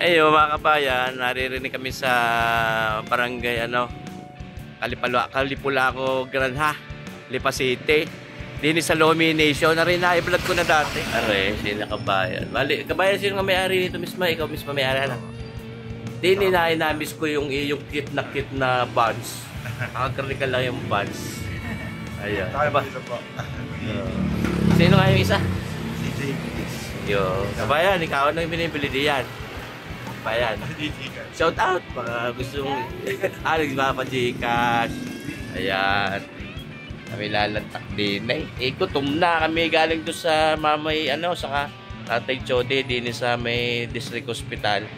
Ayun mga kabayan, naririnig kami sa barangay Kalipulaco Granha, Lipa City. Dini sa Lomi Nation na rin na-vlog ko na dati. Are, sila kabayan. Bali, kabayan sino nga may-ari nito mismo, ikaw mismo may-ari na. Dini na-miss ko yung cute na buns. Nakakarnikan lang yung buns. Ayan. Sino nga yung isa? Si JB. Yo, kabayan, ikaw na yung binibili diyan. Kabayan. Shout out mga gustong nagpapajikas. Ayan. Kami lalantak din. Gutom na kami galing doon sa mamay saka Tatay Chode din sa may district hospital.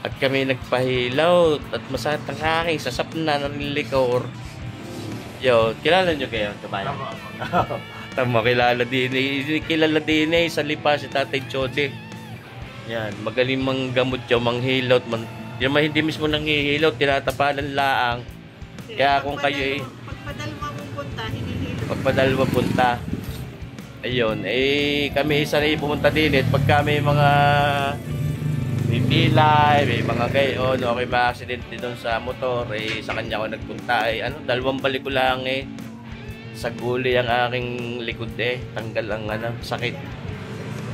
At kami nagpahilaw at masakit ang aking sasap na ng likor. Yo, kilala nyo kayo, kabayan? Tama, kilala din sa Lipa si Tatay Chode. Yan, magaling manggamot yung manghilot. Yung hindi mismo nanghihilot, tinatapalan laang. Kaya kung kayo pagpadalwa mong punta, hinihilot. Pagpadalwa punta. Ayun, kami isa na pumunta din pag kami mga may pilay, may mga gayon, okay ba aksidente doon sa motor, sa kanya ako nagpunta. Dalawang balik ko lang sa guli ang aking likod tanggal ang sakit.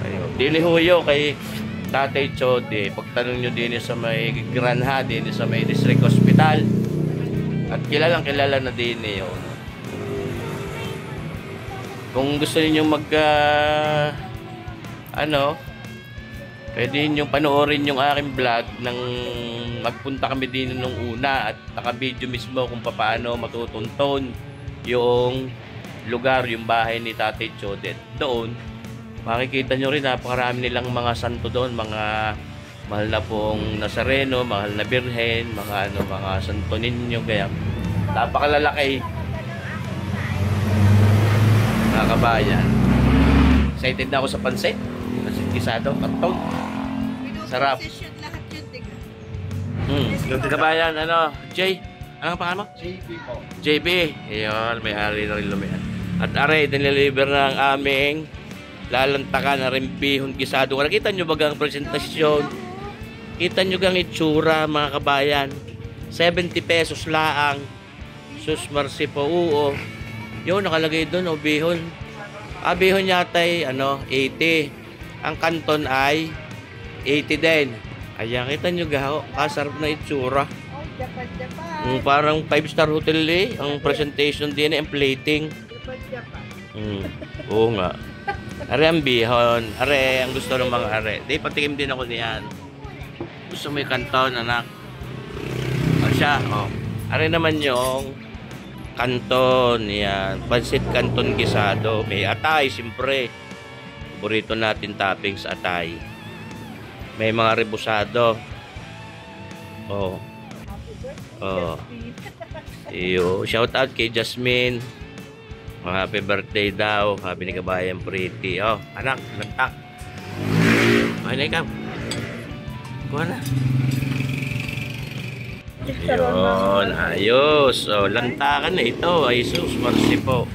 Ayun, dinihuyo kay Tatay Chode. Pagtanong nyo din sa may Granha, din sa may district hospital. At kilala na din yun. Kung gusto niyo pwede niyo panoorin yung aking vlog nang magpunta kami din nung una at naka-video mismo kung paano matutunton yung lugar, yung bahay ni Tatay Chode. Doon makikita nyo rin napakarami nilang mga santo doon, mga mahal na pong Nazareno, mahal na Birhen, mga santo ninyo, kaya napakalalaki mga kabayan. Excited na ako sa pansit gisado, karton, sarap. Kabayan, Jay, anong pangalan mo? JB po. JB, ayun, may-ari na rin lumihan. At aray, diniliver na ang aming lalantakan na rimpihon gisado. Nakita nyo ba ang presentasyon? Kita nyo gang itsura mga kabayan. 70 pesos laang. Sus marsi po, yun nakalagay doon, bihon. Bihon yata ay 80. Ang kanton ay 80 din. Ayan, kita nyo gaho, kasarap na itsura. Parang 5-star hotel ang presentation din, ang plating. Oo nga. Are ang bihon. Are ang gusto ng mga are. Patikim din ako niyan. Gusto mo yung kanton, anak? Siya, Are naman yung kanton. Yan. Pansit kanton gisado. May atay, siyempre. Paborito natin toppings atay. May mga rebusado. Shout out kay Jasmine. Happy birthday daw. Happy ni kabayan pretty. Anak, lantak. Okay na ikaw. Kuha na. Ayun, ayos. Lantakan na ito. Ay sus, marsi po.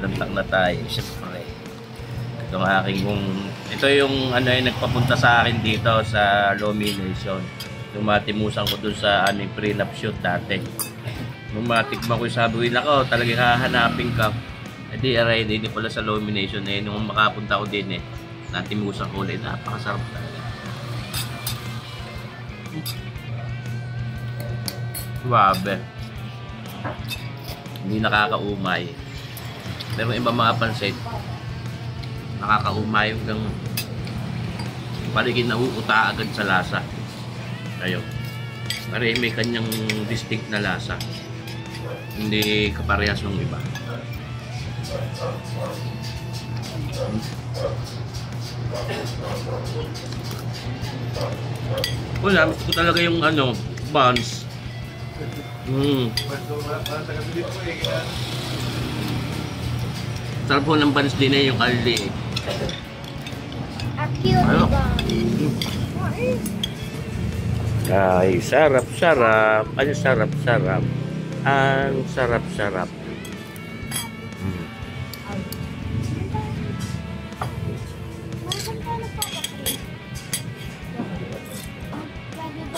Lantak na tayo. Siyempre. Itong aking ito yung nagpapunta sa akin dito sa Lomi Nation. Yung matimusan ko dun sa aming prenup shoot dati. Nung matikman ko yung sabi ko, talagang hahanapin ka. Aray, hindi pala sa Lomi Nation nung makapunta ko din natimusan ko ulit. Napakasarap talaga. Suwabe. Hindi nakakaumay. Pero iba mga pansit, nakakaumay hanggang paligid na uuta agad sa lasa. Ayun. Pare may kanyang distinct na lasa. Hindi kaparehas ng iba. Wala, gusto ko talaga yung buns. Sarap po ng buns din yung kaldi. Ay, sarap-sarap. Ang sarap-sarap. Ang sarap-sarap.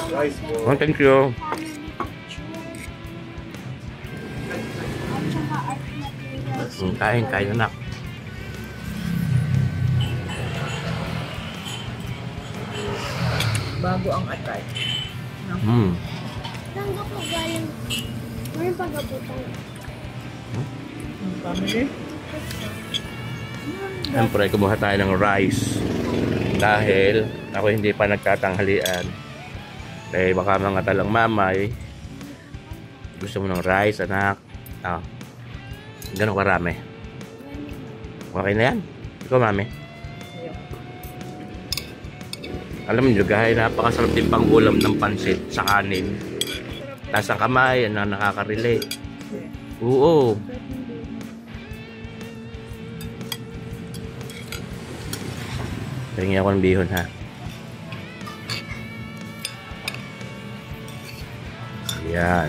Rice po. Oh, thank you. Kain anak. Bago ang atay. Tanggap ko galing. May pagkaputan. Family? Siyempre, kumuha tayo ng rice. Dahil ako hindi pa nagtatanghalian. Kaya baka mga talang mamay. Gusto mo ng rice, anak? Ah. Gano'ng karami? Okay na yan? Ikaw, mami? Alam niyo, guys, napakasarap din pang ulam ng pansit sa kanin. Nasa kamay, na nakaka-relate. Oo. Tingin ako ng bihon, ha? Yan.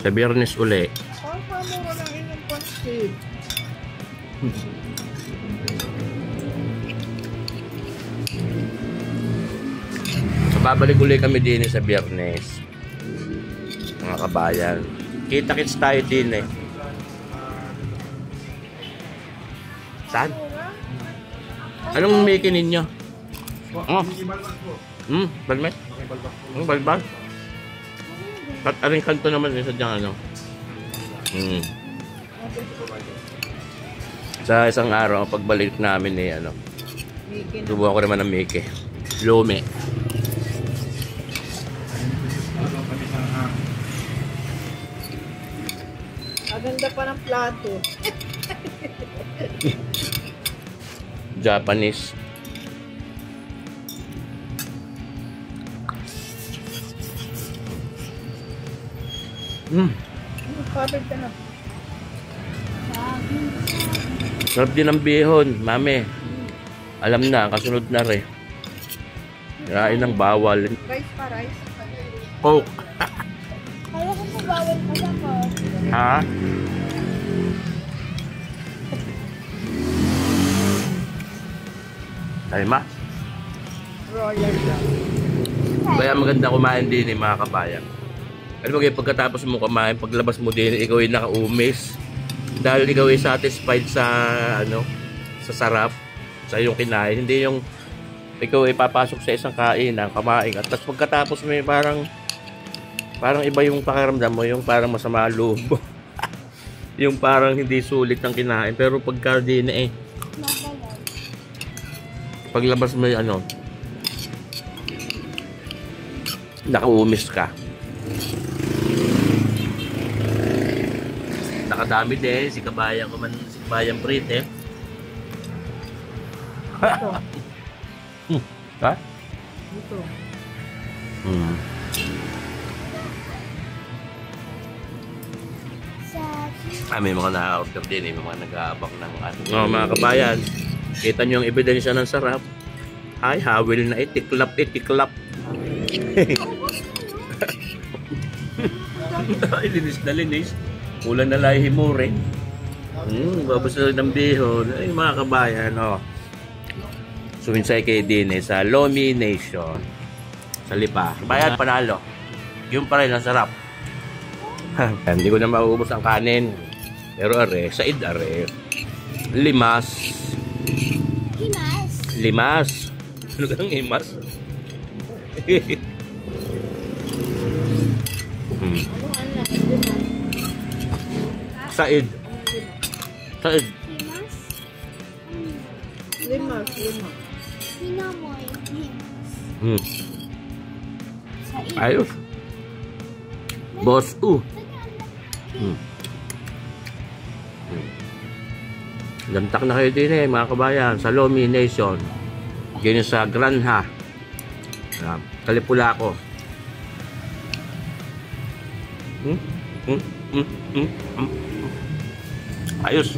Sa Biyernes uli. Paano walang inyong pansit? Babalik uli kami din sa Biyernes. Mga kabayan. Kita-kits tayo din eh. Saan? Anong making ninyo? Oh. Balmet? Balbal? At aring kanto naman sa dyan ano. Sa isang araw, pagbalik namin eh ano. Subukan ko naman ng Miki. Lome. Maganda pa ng plato. Japanese. Kapit ka na. Sarap din ang bihon, mami. Alam na, kasunod na rin. Kain ng bawal. Rice pa, rice. Coke. Kaya ko po bawal pa sa ko. Ha? Ay ma? Royal lang. Kaya maganda kumain din eh, mga kabayan. Ano ba pagkatapos mo kumain, paglabas mo din, ikaw ay nakaumis. Dahil ikaw ay satisfied sa ano, sa sarap sa iyong kinain. Hindi yung ikaw ay papasok sa isang kainan, kumain. At tapos pagkatapos mo parang iba yung pakiramdam mo, yung parang masama ang loob mo. Yung parang hindi sulit ng kinain. Pero pagka din eh, paglabas mo yung ano, nakaumis ka. Nakadami din si kabayan ko man, si kabayan Prit eh. Ito. Ha? Ito. May mga na-order din eh, may mga nag-aabang ng ano. Oh, mga kabayan, kita nyo yung ebidensya ng sarap. Ay, hawil na itiklap. Ay, linis na linis. Ulan na lahi himure. Babasa ng bihon. Ay, mga kabayan, oh. Suminsay kayo din eh, sa Lomi Nation. Sa Lipa. Kabayan, panalo. Yung pa rin, ang sarap. Hindi ko na mauubos ang kanin. Pero are, said are. Limas. Limas. Ano ka ng imas? Said. Said. Lima. Pinamoy. Ayos. Boss U. Lantak na kayo din eh, mga kabayan, sa Lomi Nation. Ganyan sa Granha. Kalipulako. Ayos.